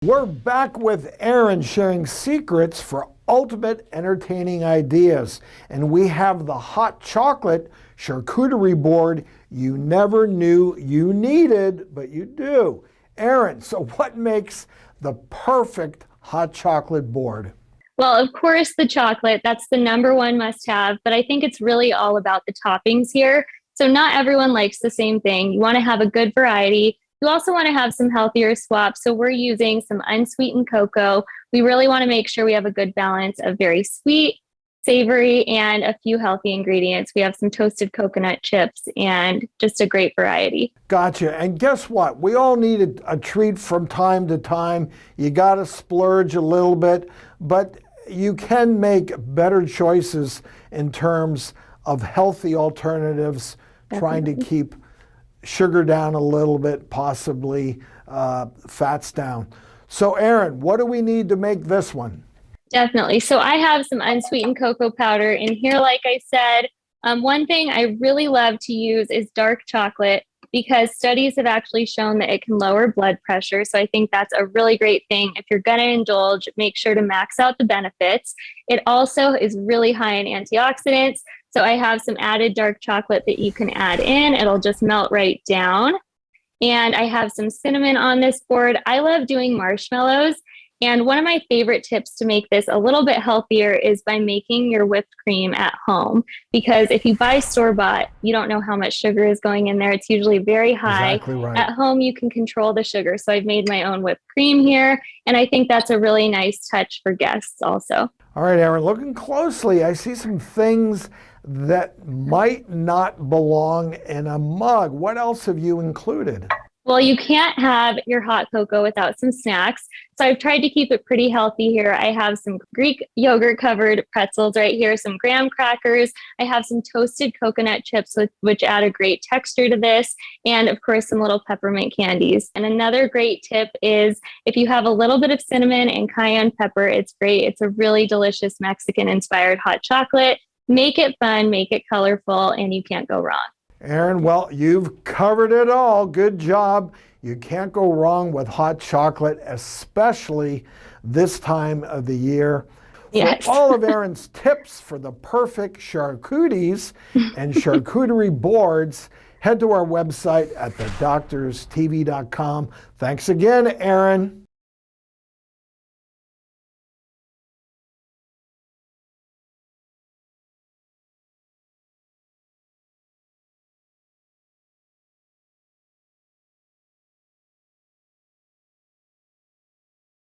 We're back with Erin sharing secrets for ultimate entertaining ideas. And we have the hot chocolate charcuterie board you never knew you needed, but you do. Erin, so what makes the perfect hot chocolate board? Well, of course, the chocolate, that's the number one must have, but I think it's really all about the toppings here. So not everyone likes the same thing. You want to have a good variety. You also want to have some healthier swaps. So we're using some unsweetened cocoa. We really want to make sure we have a good balance of very sweet, savory, and a few healthy ingredients. We have some toasted coconut chips and just a great variety. Gotcha. And guess what? We all need a treat from time to time. You got to splurge a little bit, but you can make better choices in terms of healthy alternatives, trying to keep sugar down a little bit, possibly fats down. So Erin, what do we need to make this one? Definitely. So I have some unsweetened cocoa powder in here, like I said. One thing I really love to use is dark chocolate because studies have actually shown that it can lower blood pressure. So I think that's a really great thing. If you're going to indulge, make sure to max out the benefits. It also is really high in antioxidants. So I have some added dark chocolate that you can add in. It'll just melt right down. And I have some cinnamon on this board. I love doing marshmallows. And one of my favorite tips to make this a little bit healthier is by making your whipped cream at home. Because if you buy store-bought, you don't know how much sugar is going in there. It's usually very high. Exactly right. At home, you can control the sugar. So I've made my own whipped cream here. And I think that's a really nice touch for guests also. All right, Erin, looking closely, I see some things that might not belong in a mug. What else have you included? Well, you can't have your hot cocoa without some snacks. So I've tried to keep it pretty healthy here. I have some Greek yogurt covered pretzels right here, some graham crackers. I have some toasted coconut chips, which add a great texture to this. And of course, some little peppermint candies. And another great tip is if you have a little bit of cinnamon and cayenne pepper, it's great. It's a really delicious Mexican inspired hot chocolate. Make it fun, make it colorful, and you can't go wrong. Erin, well, you've covered it all. Good job. You can't go wrong with hot chocolate, especially this time of the year. Yes. For all of Erin's tips for the perfect charcuteries and charcuterie boards, head to our website at thedoctorstv.com. Thanks again, Erin.